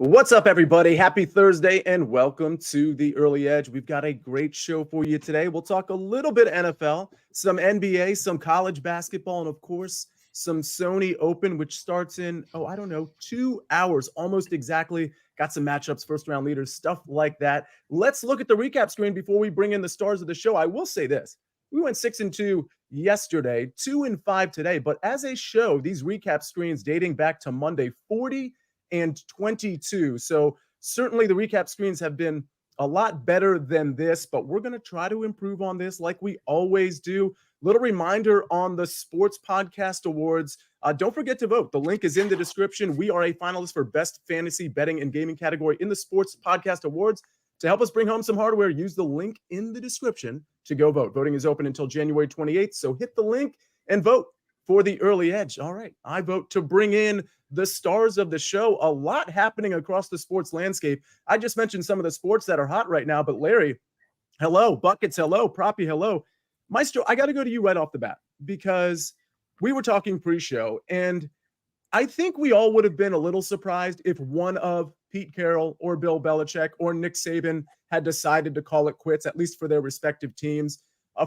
What's up, everybody? Happy Thursday and welcome to the Early Edge. We've got a great show for you today. We'll talk a little bit of NFL, some NBA, some college basketball, and of course, some Sony Open, which starts in, 2 hours, almost exactly. Got some matchups, first round leaders, stuff like that. Let's look at the recap screen before we bring in the stars of the show. I will say this. We went 6-2 yesterday, 2-5 today, but as a show, these recap screens dating back to Monday, 40 and 22. So certainly the recap screens have been a lot better than this, but we're going to try to improve on this like we always do. Little reminder on the Sports Podcast Awards. Don't forget to vote. The link is in the description. We are a finalist for Best Fantasy Betting and Gaming category in the Sports Podcast Awards. To help us bring home some hardware, use the link in the description to go vote. Voting is open until January 28th, so hit the link and vote for the Early Edge. All right, I vote to bring in the stars of the show. A lot happening across the sports landscape. I just mentioned some of the sports that are hot right now, but Larry, hello. Buckets, hello. Proppy, hello. Maestro, I got to go to you right off the bat because we were talking pre-show, and I think we all would have been a little surprised if one of Pete Carroll or Bill Belichick or Nick Saban had decided to call it quits, at least for their respective teams.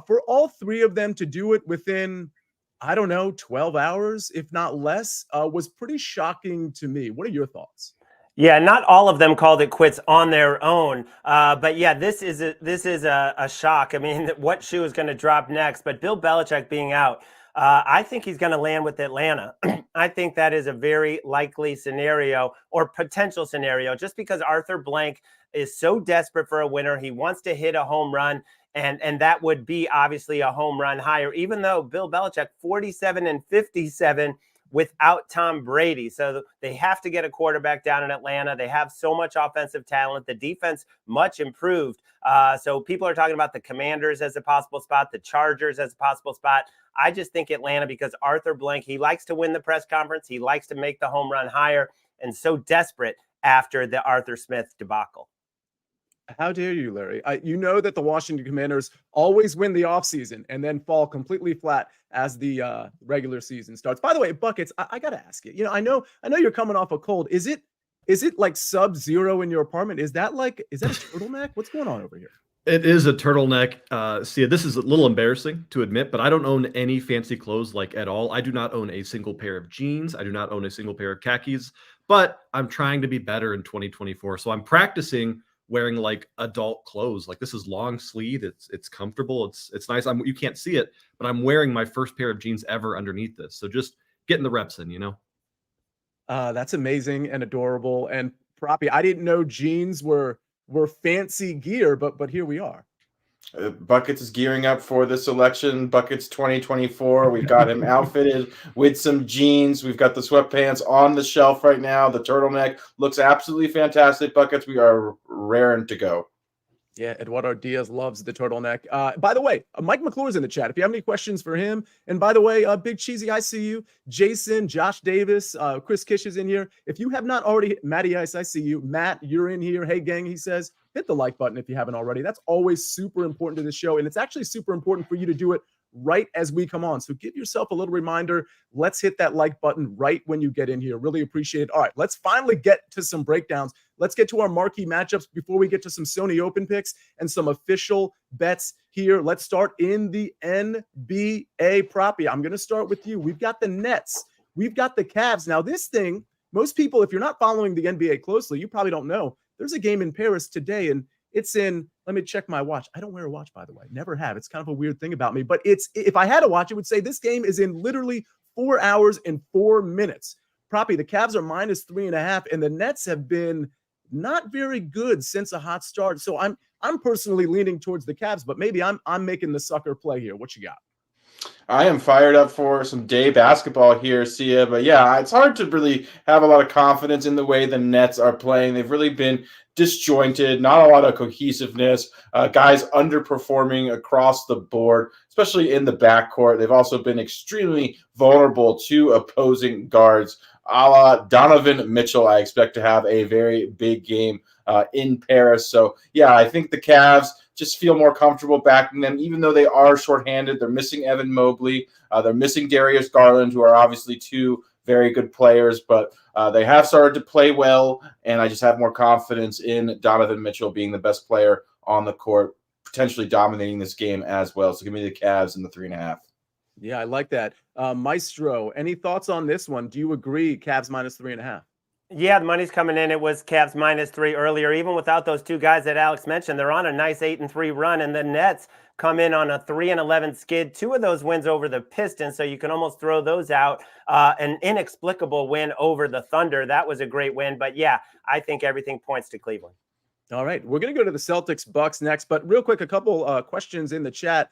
For all three of them to do it within 12 hours, if not less, was pretty shocking to me. What are your thoughts? Yeah, not all of them called it quits on their own. But yeah, this is a shock. I mean, what shoe is going to drop next? But Bill Belichick being out, I think he's going to land with Atlanta. I think that is a very likely scenario or potential scenario, just because Arthur Blank is so desperate for a winner. He wants to hit a home run. And that would be obviously a home run higher, even though Bill Belichick 47-57 without Tom Brady. So they have to get a quarterback down in Atlanta. They have so much offensive talent. The defense much improved. So people are talking about the Commanders as a possible spot, the Chargers as a possible spot. I just think Atlanta, because Arthur Blank, he likes to win the press conference. He likes to make the home run higher, and so desperate after the Arthur Smith debacle. How dare you, Larry? You know that the Washington Commanders always win the offseason and then fall completely flat as the regular season starts. By the way, Buckets, I got to ask you. I know you're coming off a cold. Is it like sub-zero in your apartment? Is that a turtleneck? What's going on over here? It is a turtleneck. Sia, this is a little embarrassing to admit, but I don't own any fancy clothes at all. I do not own a single pair of jeans. I do not own a single pair of khakis, but I'm trying to be better in 2024. So I'm practicing wearing adult clothes. This is long sleeve. It's comfortable. It's nice. You can't see it, but I'm wearing my first pair of jeans ever underneath this. So just getting the reps in, That's amazing and adorable. And Proppy, I didn't know jeans were fancy gear, but here we are. Buckets is gearing up for this election. Buckets 2024. We've got him outfitted with some jeans. We've got the sweatpants on the shelf right now. The turtleneck looks absolutely fantastic. Buckets, we are raring to go. Yeah, Eduardo Diaz loves the turtleneck. By the way, Mike McClure's in the chat. If you have any questions for him, and by the way, Big Cheesy, I see you. Jason, Josh Davis, Chris Kish is in here. If you have not already, Matty Ice, I see you. Matt, you're in here. Hey, gang, he says, hit the like button if you haven't already. That's always super important to the show, and it's actually super important for you to do it right as we come on. So give yourself a little reminder. Let's hit that like button right when you get in here. Really appreciate it. All right, let's finally get to some breakdowns. Let's get to our marquee matchups before we get to some Sony Open picks and some official bets here. Let's start in the NBA. Proppy, I'm going to start with you. We've got the Nets. We've got the Cavs. Now, this thing, most people, if you're not following the NBA closely, you probably don't know. There's a game in Paris today, and it's in, let me check my watch. I don't wear a watch, by the way. Never have. It's kind of a weird thing about me. But if I had a watch, it would say this game is in literally 4 hours and 4 minutes. Proppy, the Cavs are -3.5, and the Nets have been not very good since a hot start. So I'm personally leaning towards the Cavs, but maybe I'm making the sucker play here. What you got? I am fired up for some day basketball here, Sia. But yeah, it's hard to really have a lot of confidence in the way the Nets are playing. They've really been disjointed, not a lot of cohesiveness, guys underperforming across the board, especially in the backcourt. They've also been extremely vulnerable to opposing guards. A la Donovan Mitchell, I expect to have a very big game in Paris. So, yeah, I think the Cavs just feel more comfortable backing them, even though they are shorthanded. They're missing Evan Mobley. They're missing Darius Garland, who are obviously two very good players, but they have started to play well, and I just have more confidence in Donovan Mitchell being the best player on the court, potentially dominating this game as well. So give me the Cavs in the 3.5. Yeah, I like that. Maestro, any thoughts on this one? Do you agree Cavs minus 3.5? Yeah, the money's coming in. It was Cavs -3 earlier. Even without those two guys that Alex mentioned, they're on a nice 8-3 run, and the Nets come in on a 3-11 skid. 2 of those wins over the Pistons, so you can almost throw those out. An inexplicable win over the Thunder. That was a great win. But yeah, I think everything points to Cleveland. All right, we're going to go to the Celtics Bucks next, but real quick, a couple questions in the chat.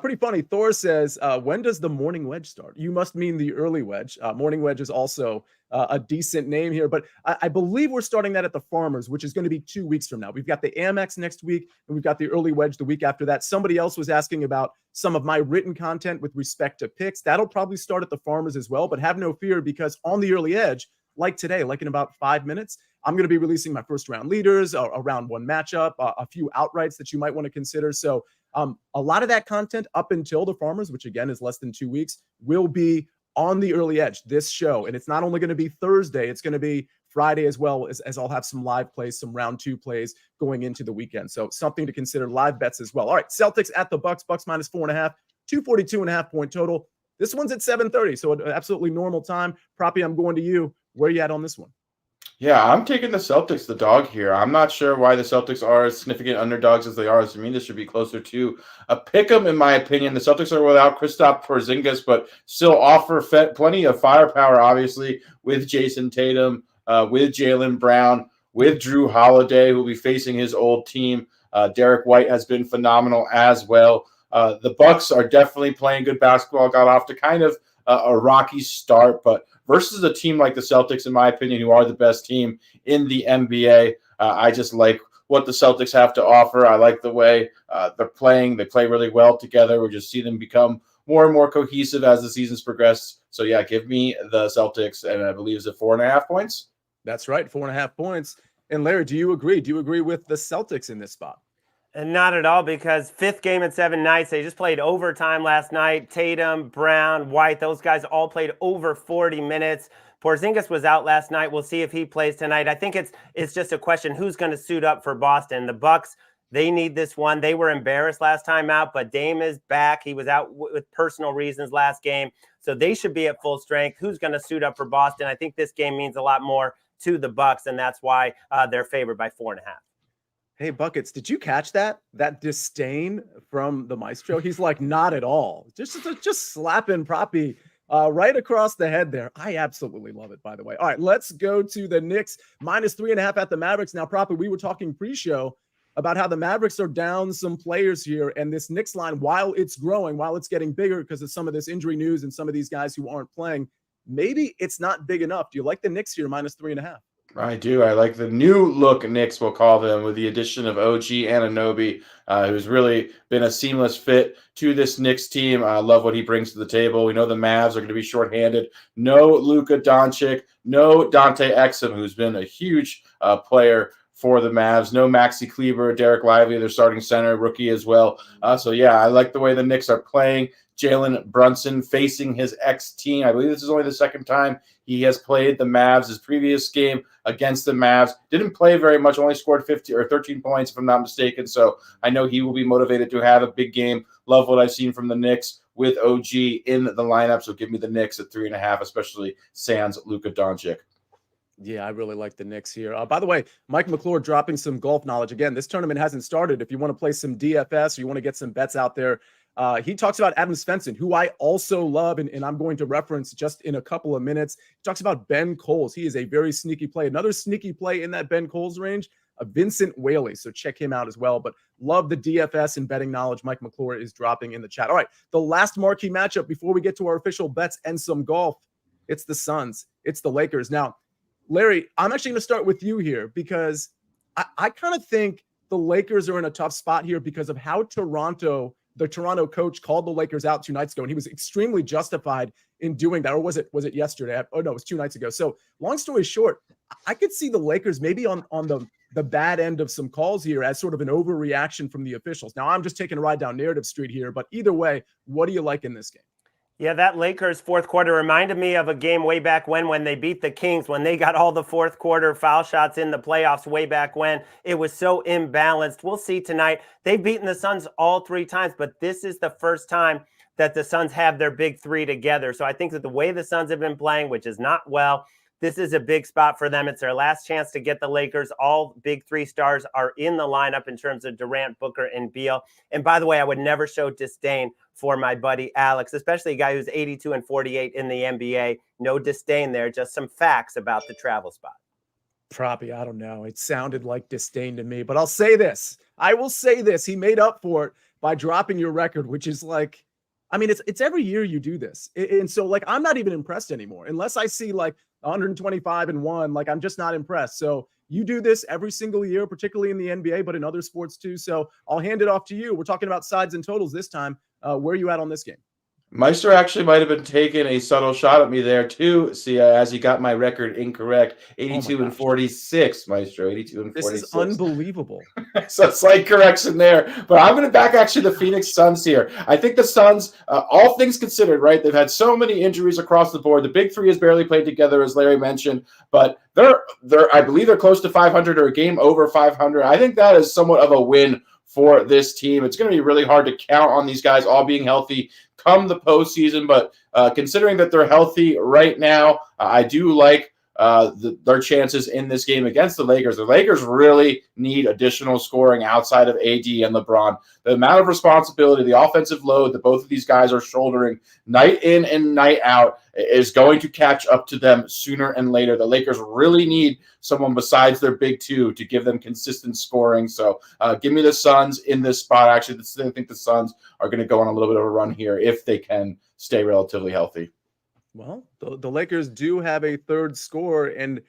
Pretty funny. Thor says, when does the morning wedge start? You must mean the early wedge. Morning wedge is also a decent name here, but I believe we're starting that at the Farmers, which is going to be 2 weeks from now. We've got the Amex next week, and we've got the early wedge the week after that. Somebody else was asking about some of my written content with respect to picks. That'll probably start at the Farmers as well, but have no fear, because on the early edge, like today, like in about 5 minutes, I'm going to be releasing my first round leaders, a round one matchup, a few outrights that you might want to consider. So a lot of that content up until the Farmers, which again is less than 2 weeks, will be on the early edge, this show. And it's not only going to be Thursday, it's going to be Friday as well, as I'll have some live plays, some round 2 plays going into the weekend. So something to consider, live bets as well. All right, Celtics at the Bucks, Bucks minus 4.5, 242.5 point total. This one's at 7:30, so an absolutely normal time. Proppy, I'm going to you. Where are you at on this one? Yeah, I'm taking the Celtics, the dog here. I'm not sure why the Celtics are as significant underdogs as they are. To me, this should be closer to a pick 'em, in my opinion. The Celtics are without Kristaps Porzingis, but still offer plenty of firepower, obviously, with Jason Tatum, with Jaylen Brown, with Drew Holiday, who will be facing his old team. Derek White has been phenomenal as well. The Bucks are definitely playing good basketball. Got off to kind of a rocky start, but versus a team like the Celtics, in my opinion, who are the best team in the NBA, I just like what the Celtics have to offer. I like the way they're playing. They play really well together. We just see them become more and more cohesive as the seasons progress. So, yeah, give me the Celtics, and I believe it's at 4.5 points. That's right, 4.5 points. And Larry, do you agree? Do you agree with the Celtics in this spot? And not at all, because 5th game in 7 nights. They just played overtime last night. Tatum, Brown, White, those guys all played over 40 minutes. Porzingis was out last night. We'll see if he plays tonight. I think it's just a question who's going to suit up for Boston. The Bucks, they need this one. They were embarrassed last time out, but Dame is back. He was out with personal reasons last game, so they should be at full strength. Who's going to suit up for Boston? I think this game means a lot more to the Bucks, and that's why they're favored by 4.5. Hey, Buckets, did you catch that disdain from the Maestro? He's like, not at all. Just slapping Proppy right across the head there. I absolutely love it, by the way. All right, let's go to the Knicks minus 3.5 at the Mavericks. Now, Proppy, we were talking pre-show about how the Mavericks are down some players here, and this Knicks line, while it's growing, while it's getting bigger because of some of this injury news and some of these guys who aren't playing, maybe it's not big enough. Do you like the Knicks here minus 3.5? I do. I like the new look Knicks, we'll call them, with the addition of OG Anunoby, who's really been a seamless fit to this Knicks team. I love what he brings to the table. We know the Mavs are going to be shorthanded. No Luka Doncic, no Dante Exum, who's been a huge player for the Mavs. No Maxi Kleber, Derek Lively, their starting center, rookie as well. So, yeah, I like the way the Knicks are playing. Jalen Brunson facing his ex-team. I believe this is only the second time he has played the Mavs. His previous game against the Mavs didn't play very much, only scored 50 or 13 points, if I'm not mistaken. So I know he will be motivated to have a big game. Love what I've seen from the Knicks with OG in the lineup. So give me the Knicks at 3.5, especially sans Luka Doncic. Yeah, I really like the Knicks here. By the way, Mike McClure dropping some golf knowledge. Again, this tournament hasn't started. If you want to play some DFS or you want to get some bets out there, he talks about Adam Svensson, who I also love, and I'm going to reference just in a couple of minutes. He talks about Ben Coles. He is a very sneaky play. Another sneaky play in that Ben Coles range, Vincent Whaley. So check him out as well. But love the DFS and betting knowledge Mike McClure is dropping in the chat. All right, the last marquee matchup before we get to our official bets and some golf. It's the Suns. It's the Lakers. Now, Larry, I'm actually going to start with you here because I kind of think the Lakers are in a tough spot here because of how the Toronto coach called the Lakers out 2 nights ago, and he was extremely justified in doing that. Or was it yesterday? Oh, no, it was 2 nights ago. So long story short, I could see the Lakers maybe on the bad end of some calls here as sort of an overreaction from the officials. Now, I'm just taking a ride down narrative street here, but either way, what do you like in this game? Yeah, that Lakers fourth quarter reminded me of a game way back when they beat the Kings, when they got all the fourth quarter foul shots in the playoffs way back when. It was so imbalanced. We'll see tonight. They've beaten the Suns all 3 times, but this is the first time that the Suns have their big 3 together. So I think that the way the Suns have been playing, which is not well, this is a big spot for them. It's their last chance to get the Lakers. All big 3 stars are in the lineup in terms of Durant, Booker, and Beal. And by the way, I would never show disdain for my buddy Alex, especially a guy who's 82 and 48 in the NBA. No disdain there, just some facts about the travel spot. Probably, I don't know. It sounded like disdain to me, but I'll say this. I will say this. He made up for it by dropping your record, which is like, I mean, it's every year you do this. And so, like, I'm not even impressed anymore unless I see like 125-1. Like, I'm just not impressed. So you do this every single year, particularly in the NBA, but in other sports too. So I'll hand it off to you. We're talking about sides and totals this time. Where are you at on this game? Meister actually might have been taking a subtle shot at me there too. See, as he got my record incorrect, 82 and 46, Maestro, 82 and 46. This is unbelievable. So slight correction there, but I'm going to back actually the Phoenix Suns here. I think the Suns, all things considered, right? They've had so many injuries across the board. The big 3 has barely played together, as Larry mentioned, but they're I believe they're close to 500 or a game over 500. I think that is somewhat of a win for this team. It's going to be really hard to count on these guys all being healthy come the postseason, but considering that they're healthy right now, I do like their chances in this game against the Lakers. The Lakers really need additional scoring outside of AD and LeBron. The amount of responsibility, the offensive load that both of these guys are shouldering night in and night out is going to catch up to them sooner and later. The Lakers really need someone besides their big 2 to give them consistent scoring. So give me the Suns in this spot. Actually, I think the Suns are going to go on a little bit of a run here if they can stay relatively healthy. Well, the Lakers do have a third scorer, and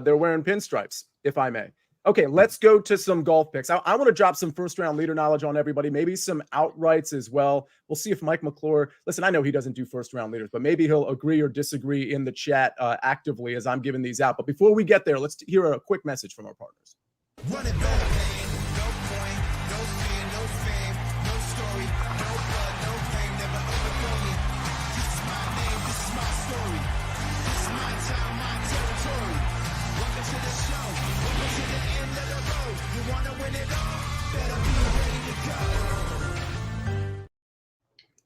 they're wearing pinstripes, if I may. Okay, let's go to some golf picks. I want to drop some first-round leader knowledge on everybody, maybe some outrights as well. We'll see if Mike McClure – listen, I know he doesn't do first-round leaders, but maybe he'll agree or disagree in the chat actively as I'm giving these out. But before we get there, let's hear a quick message from our partners. Run it back. No point, no fear, no fame, no story, no blood, no pain, never overthrow me. This is my name, this is my story. This is my time, my territory. Welcome to the show. Welcome to the end of the road. You want to win it all? Better be ready to go.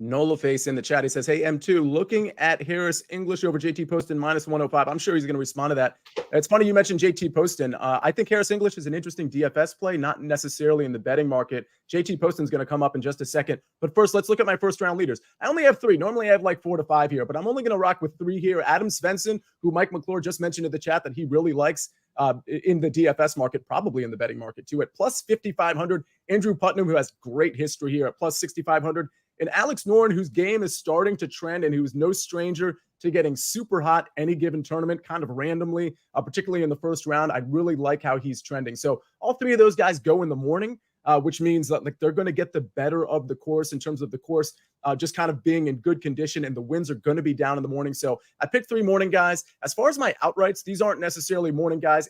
Nola Face in the chat. He says, hey, M2, looking at Harris English over JT Poston minus 105. I'm sure he's going to respond to that. It's funny you mentioned JT Poston. I think Harris English is an interesting DFS play, not necessarily in the betting market. JT Poston's going to come up in just a second. But first, let's look at my first round leaders. I only have 3. Normally, I have like 4 to 5 here, but I'm only going to rock with 3 here. Adam Svensson, who Mike McClure just mentioned in the chat that he really likes in the DFS market, probably in the betting market too, at plus 5,500. Andrew Putnam, who has great history here, at plus 6,500. And Alex Noren, whose game is starting to trend and who's no stranger to getting super hot any given tournament, kind of randomly, particularly in the first round. I really like how he's trending. So all 3 of those guys go in the morning, which means that like they're going to get the better of the course in terms of the course just kind of being in good condition, and the winds are going to be down in the morning. So I picked 3 morning guys. As far as my outrights, these aren't necessarily morning guys.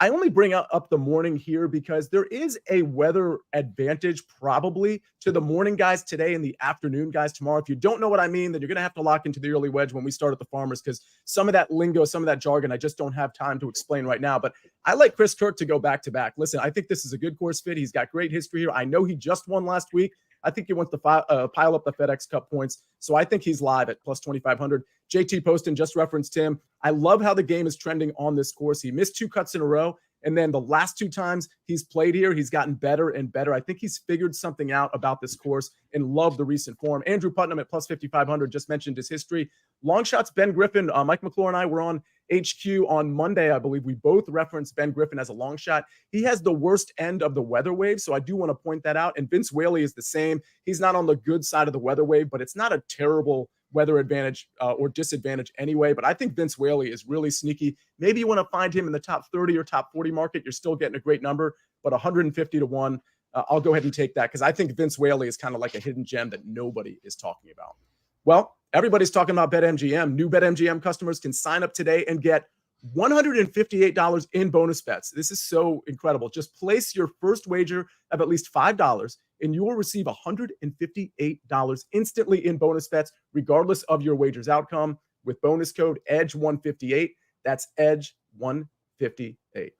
I only bring up the morning here because there is a weather advantage probably to the morning guys today and the afternoon guys tomorrow. If you don't know what I mean, then you're going to have to lock into the early wedge when we start at the Farmers, because some of that lingo, some of that jargon, I just don't have time to explain right now. But I like Chris Kirk to go back-to-back. Listen, I think this is a good course fit. He's got great history here. I know he just won last week. I think he wants to pile up the FedEx Cup points. So I think he's live at plus 2,500. JT Poston, just referenced him. I love how the game is trending on this course. He missed 2 cuts in a row. And then the last 2 times he's played here, he's gotten better and better. I think he's figured something out about this course and love the recent form. Andrew Putnam at plus 5,500, just mentioned his history. Long shots, Ben Griffin. Mike McClure and I were on HQ on Monday, I believe. We both referenced Ben Griffin as a long shot. He has the worst end of the weather wave, so I do want to point that out. And Vince Whaley is the same. He's not on the good side of the weather wave, but it's not a terrible weather advantage or disadvantage anyway. But I think Vince Whaley is really sneaky. Maybe you want to find him in the top 30 or top 40 market. You're still getting a great number, but 150 to 1, I'll go ahead and take that because I think Vince Whaley is kind of like a hidden gem that nobody is talking about. Well, everybody's talking about BetMGM. New BetMGM customers can sign up today and get $158 in bonus bets. This is so incredible. Just place your first wager of at least $5 and you will receive $158 instantly in bonus bets, regardless of your wager's outcome, with bonus code EDGE158. That's EDGE158.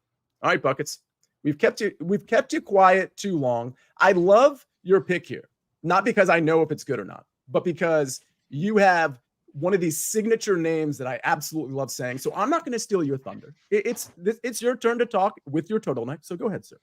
All right, Buckets. We've kept you quiet too long. I love your pick here, not because I know if it's good or not, but because you have one of these signature names that I absolutely love saying. So I'm not going to steal your thunder. It's your turn to talk with your turtleneck. So go ahead, sir.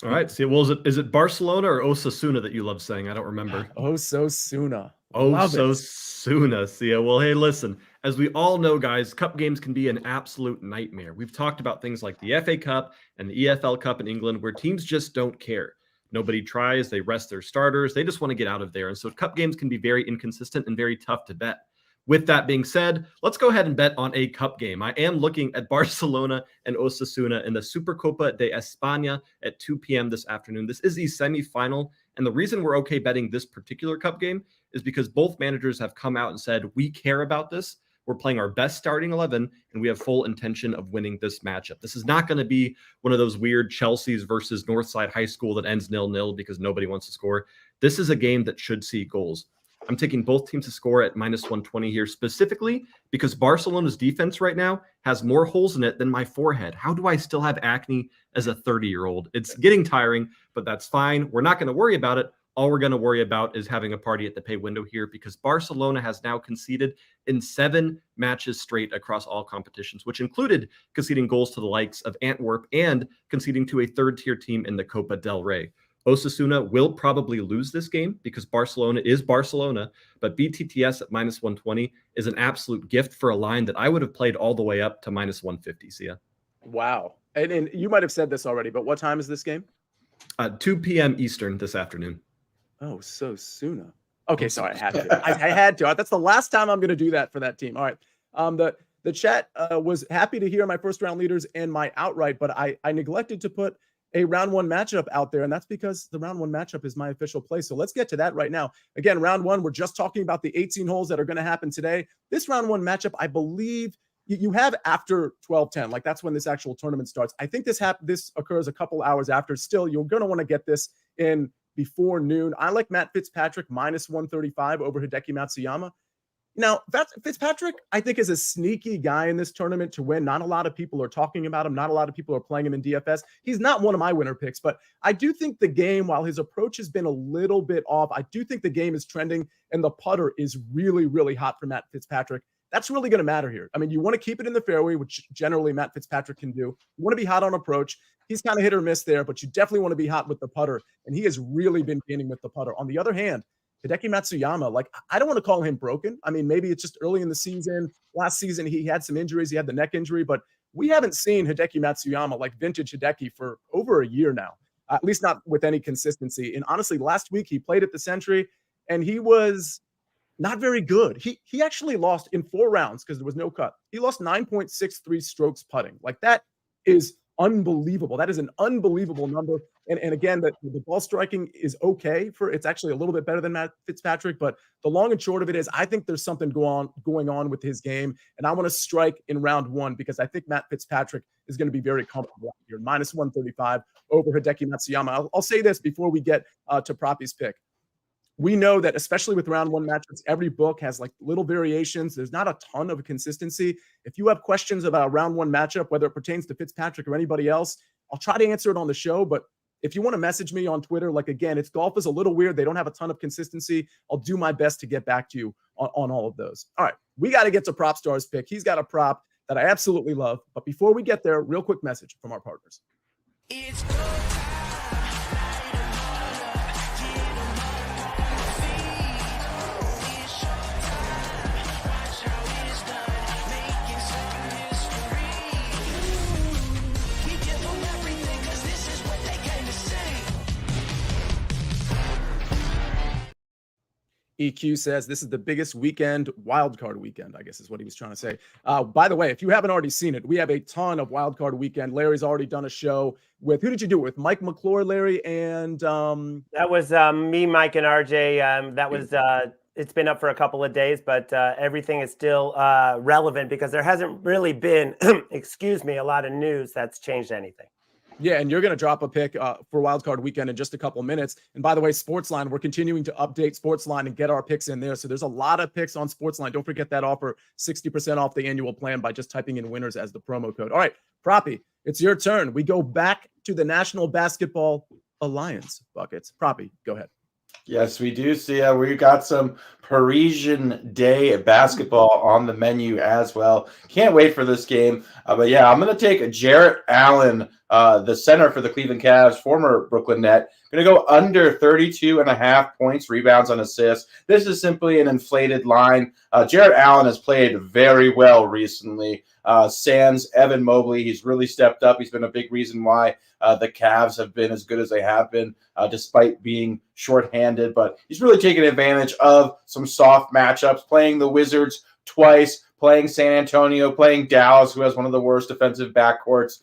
All right. See, well, is it Barcelona or Osasuna that you love saying? I don't remember. Osasuna. Osasuna, Sia. Well, hey, listen. As we all know, guys, cup games can be an absolute nightmare. We've talked about things like the FA Cup and the EFL Cup in England, where teams just don't care. Nobody tries. They rest their starters. They just want to get out of there. And so cup games can be very inconsistent and very tough to bet. With that being said, let's go ahead and bet on a cup game. I am looking at Barcelona and Osasuna in the Supercopa de España at 2 p.m. this afternoon. This is the semifinal, and the reason we're okay betting this particular cup game is because both managers have come out and said, we care about this. We're playing our best starting 11, and we have full intention of winning this matchup. This is not going to be one of those weird Chelsea's versus Northside High School that ends 0-0 because nobody wants to score. This is a game that should see goals. I'm taking both teams to score at -120 here, specifically because Barcelona's defense right now has more holes in it than my forehead. How do I still have acne as a 30-year-old? It's getting tiring, but that's fine. We're not going to worry about it. All we're going to worry about is having a party at the pay window here, because Barcelona has now conceded in 7 matches straight across all competitions, which included conceding goals to the likes of Antwerp and conceding to a third-tier team in the Copa del Rey. Osasuna will probably lose this game because Barcelona is Barcelona, but BTTS at -120 is an absolute gift for a line that I would have played all the way up to -150, Sia. Wow. And you might have said this already, but what time is this game? 2 p.m. Eastern this afternoon. Oh, so soon. Okay, sorry, I had to. I had to. That's the last time I'm going to do that for that team. All right. The chat was happy to hear my first round leaders and my outright, but I neglected to put a round 1 matchup out there, and that's because the round 1 matchup is my official play. So let's get to that right now. Again, round 1, we're just talking about the 18 holes that are going to happen today. This round 1 matchup, I believe you have after 12:10, like that's when this actual tournament starts. I think this occurs a couple hours after. Still, you're going to want to get this in before noon. I like Matt Fitzpatrick -135 over Hideki Matsuyama. Now, Fitzpatrick, I think, is a sneaky guy in this tournament to win. Not a lot of people are talking about him. Not a lot of people are playing him in DFS. He's not one of my winner picks, but I do think the game, while his approach has been a little bit off, I do think the game is trending, and the putter is really, really hot for Matt Fitzpatrick. That's really going to matter here. I mean, you want to keep it in the fairway, which generally Matt Fitzpatrick can do. You want to be hot on approach. He's kind of hit or miss there, but you definitely want to be hot with the putter, and he has really been gaining with the putter. On the other hand, Hideki Matsuyama, like, I don't want to call him broken. I mean, maybe it's just early in the season. Last season, he had some injuries. He had the neck injury, but we haven't seen Hideki Matsuyama, like vintage Hideki, for over a year now, at least not with any consistency. And honestly, last week he played at the Century, and he was not very good. He actually lost in 4 rounds because there was no cut. He lost 9.63 strokes putting. Like, that is unbelievable. That is an unbelievable number. And again, the ball striking is okay it's actually a little bit better than Matt Fitzpatrick, but the long and short of it is I think there's something going on with his game, and I want to strike in round 1 because I think Matt Fitzpatrick is going to be very comfortable here. -135 over Hideki Matsuyama. I'll say this before we get to Proppy's pick. We know that, especially with round 1 matchups, every book has like little variations. There's not a ton of consistency. If you have questions about a round 1 matchup, whether it pertains to Fitzpatrick or anybody else, I'll try to answer it on the show. But if you want to message me on Twitter, like, again, golf is a little weird. They don't have a ton of consistency. I'll do my best to get back to you on all of those. All right, we got to get to Propstarz pick. He's got a prop that I absolutely love. But before we get there, real quick message from our partners. It's EQ says this is the biggest weekend, wildcard weekend, I guess is what he was trying to say. By the way, if you haven't already seen it, we have a ton of wildcard weekend. Larry's already done a show with, who did you do it with? Mike McClure, Larry, and that was me, Mike, and RJ. That was it's been up for a couple of days, but everything is still relevant because there hasn't really been, excuse me, a lot of news that's changed anything. Yeah, and you're going to drop a pick for Wildcard Weekend in just a couple minutes. And by the way, SportsLine, we're continuing to update SportsLine and get our picks in there. So there's a lot of picks on SportsLine. Don't forget that offer, 60% off the annual plan by just typing in winners as the promo code. All right, Proppy, it's your turn. We go back to the National Basketball Alliance buckets. Proppy, go ahead. Yes, we do see we got some Parisian Day basketball on the menu as well. Can't wait for this game. But yeah, I'm going to take Jarrett Allen, the center for the Cleveland Cavs, former Brooklyn Net. Going to go under 32.5 points, rebounds, and assists. This is simply an inflated line. Jarrett Allen has played very well recently. Sans Evan Mobley, he's really stepped up. He's been a big reason why the Cavs have been as good as they have been, despite being shorthanded. But he's really taken advantage of some soft matchups, playing the Wizards twice, playing San Antonio, playing Dallas, who has one of the worst defensive backcourts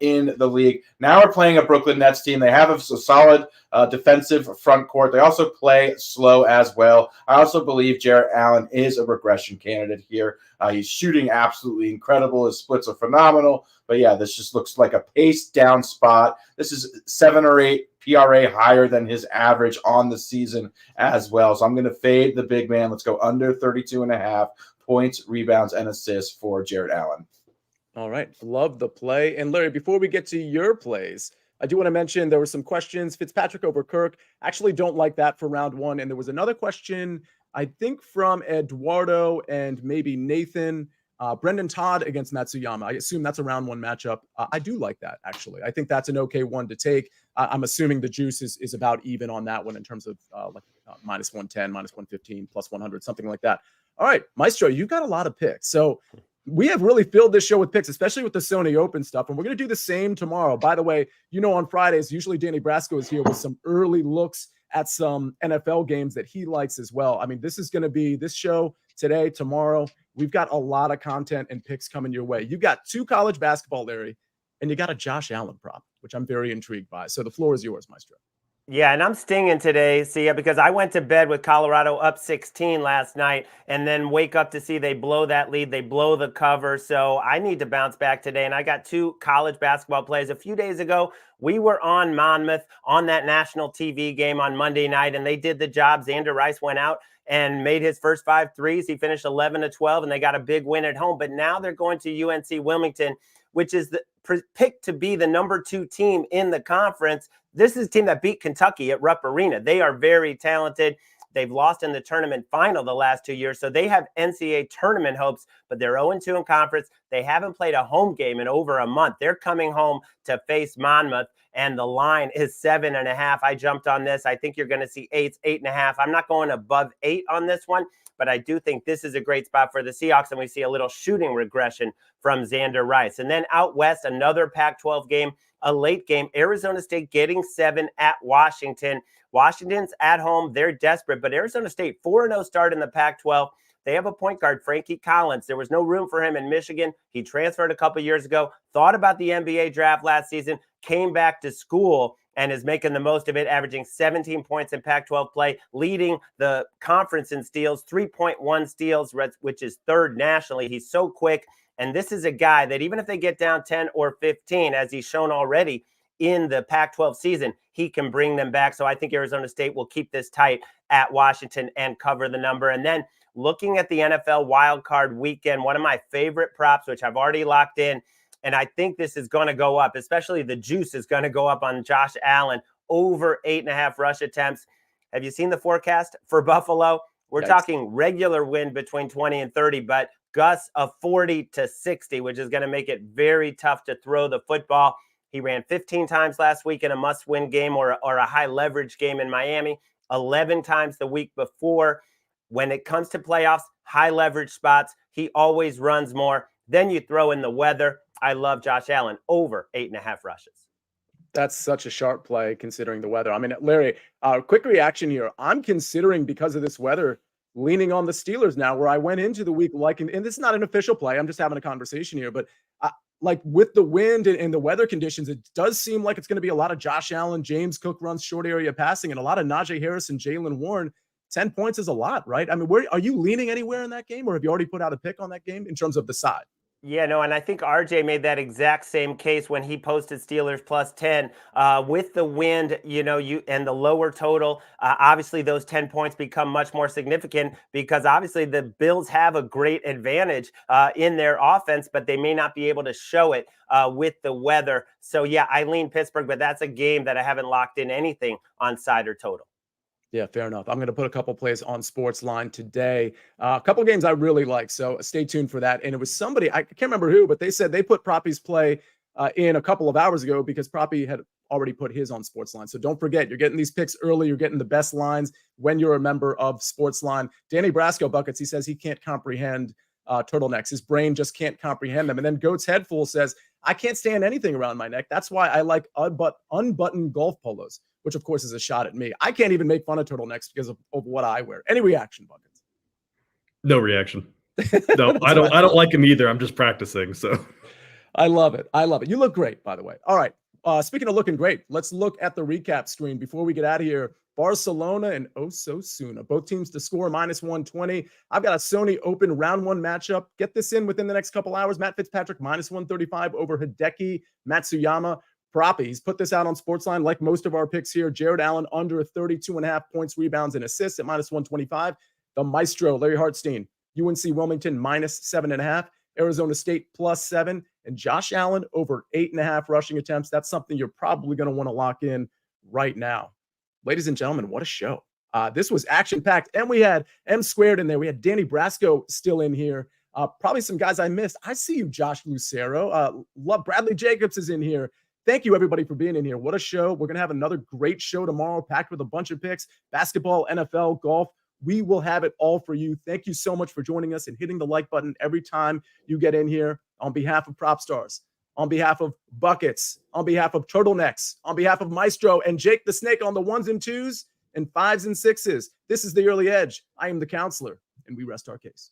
in the league. Now we're playing a Brooklyn Nets team. They have a solid defensive front court. They also play slow as well. I also believe Jarrett Allen is a regression candidate here. He's shooting absolutely incredible. His splits are phenomenal. But yeah, this just looks like a paced down spot. This is 7 or 8 PRA higher than his average on the season as well. So I'm going to fade the big man. Let's go under 32.5 points, rebounds, and assists for Jarrett Allen. All right. Love the play. And Larry, before we get to your plays, I do want to mention there were some questions. Fitzpatrick over Kirk. Actually don't like that for round one. And there was another question, I think, from Eduardo and maybe Nathan. Brendan Todd against Matsuyama. I assume that's a round one matchup. I do like that, actually. I think that's an okay one to take. I'm assuming the juice is about even on that one in terms of minus 110, minus 115, plus 100, something like that. All right, Maestro, you've got a lot of picks. So we have really filled this show with picks, especially with the Sony Open stuff. And we're going to do the same tomorrow. By the way, on Fridays, usually Danny Brasco is here with some early looks at some NFL games that he likes as well. I mean, this is going to be this show today, tomorrow. We've got a lot of content and picks coming your way. You've got 2 college basketball, Larry, and you got a Josh Allen prop, which I'm very intrigued by. So the floor is yours, Maestro. Yeah, and I'm stinging today, Sia, because I went to bed with Colorado up 16 last night and then wake up to see they blow that lead. They blow the cover. So I need to bounce back today. And I got 2 college basketball plays. A few days ago, we were on Monmouth on that national TV game on Monday night, and they did the job. Xander Rice went out and made his first 5 threes. He finished 11-12, and they got a big win at home. But now they're going to UNC Wilmington, which is picked to be the number 2 team in the conference. This is a team that beat Kentucky at Rupp Arena. They are very talented. They've lost in the tournament final the last 2 years, so they have NCAA tournament hopes, but they're 0-2 in conference. They haven't played a home game in over a month. They're coming home to face Monmouth, and the line is 7.5. I jumped on this. I think you're going to see 8.5. I'm not going above 8 on this one, but I do think this is a great spot for the Seahawks, and we see a little shooting regression from Xander Rice. And then out west, another Pac-12 game, a late game, Arizona State getting 7 at Washington. Washington's at home. They're desperate, but Arizona State 4-0 start in the Pac-12. They have a point guard, Frankie Collins. There was no room for him in Michigan. He transferred a couple years ago, thought about the NBA draft last season, came back to school, and is making the most of it, averaging 17 points in Pac-12 play, leading the conference in steals, 3.1 steals, which is 3rd nationally. He's so quick. And this is a guy that even if they get down 10 or 15, as he's shown already in the Pac-12 season, he can bring them back. So I think Arizona State will keep this tight at Washington and cover the number. And then looking at the NFL wildcard weekend, one of my favorite props, which I've already locked in, and I think this is going to go up, especially the juice is going to go up on Josh Allen, over 8.5 rush attempts. Have you seen the forecast for Buffalo? We're talking regular wind between 20 and 30, but gusts of 40 to 60, which is going to make it very tough to throw the football. He ran 15 times last week in a must-win game or a high-leverage game in Miami, 11 times the week before. When it comes to playoffs, high-leverage spots, he always runs more. Then you throw in the weather. I love Josh Allen, over 8.5 rushes. That's such a sharp play considering the weather. I mean, Larry, quick reaction here. I'm considering, because of this weather, leaning on the Steelers now, where I went into the week and this is not an official play. I'm just having a conversation here, but like with the wind and the weather conditions, it does seem like it's going to be a lot of Josh Allen, James Cook runs short area passing, and a lot of Najee Harris and Jalen Warren. 10 points is a lot, right? I mean, where are you leaning anywhere in that game, or have you already put out a pick on that game in terms of the side? Yeah, no, and I think RJ made that exact same case when he posted Steelers plus 10 with the wind, and the lower total. Obviously, those 10 points become much more significant because obviously the Bills have a great advantage in their offense, but they may not be able to show it with the weather. So, yeah, I lean Pittsburgh, but that's a game that I haven't locked in anything on side or total. Yeah, fair enough. I'm going to put a couple plays on SportsLine today. A couple games I really like, so stay tuned for that. And it was somebody, I can't remember who, but they said they put Proppy's play in a couple of hours ago because Proppy had already put his on SportsLine. So don't forget, you're getting these picks early. You're getting the best lines when you're a member of SportsLine. Danny Brasco Buckets, he says he can't comprehend turtlenecks. His brain just can't comprehend them. And then Goat's Headful says, I can't stand anything around my neck. That's why I like unbuttoned golf polos, which of course is a shot at me. I can't even make fun of turtlenecks because of what I wear. Any reaction, Buckets? No reaction. No, I don't like him either. I'm just practicing. So I love it. I love it. You look great, by the way. All right. Speaking of looking great, let's look at the recap screen before we get out of here. Barcelona and Osasuna, both teams to score -120. I've got a Sony Open round 1 matchup. Get this in within the next couple hours. Matt Fitzpatrick -135 over Hideki Matsuyama. Proppy, he's put this out on SportsLine like most of our picks here. Jared Allen under 32.5 points, rebounds, and assists at -125. The Maestro, Larry Hartstein, UNC Wilmington -7.5. Arizona State +7. And Josh Allen over 8.5 rushing attempts. That's something you're probably going to want to lock in right now. Ladies and gentlemen, what a show. This was action-packed. And we had M Squared in there. We had Danny Brasco still in here. Probably some guys I missed. I see you, Josh Lucero. Love Bradley Jacobs is in here. Thank you, everybody, for being in here. What a show. We're going to have another great show tomorrow, packed with a bunch of picks, basketball, NFL, golf. We will have it all for you. Thank you so much for joining us and hitting the like button every time you get in here. On behalf of Propstarz, on behalf of Buckets, on behalf of Turtlenecks, on behalf of Maestro and Jake the Snake on the 1s and 2s and 5s and 6s. This is The Early Edge. I am the counselor, and we rest our case.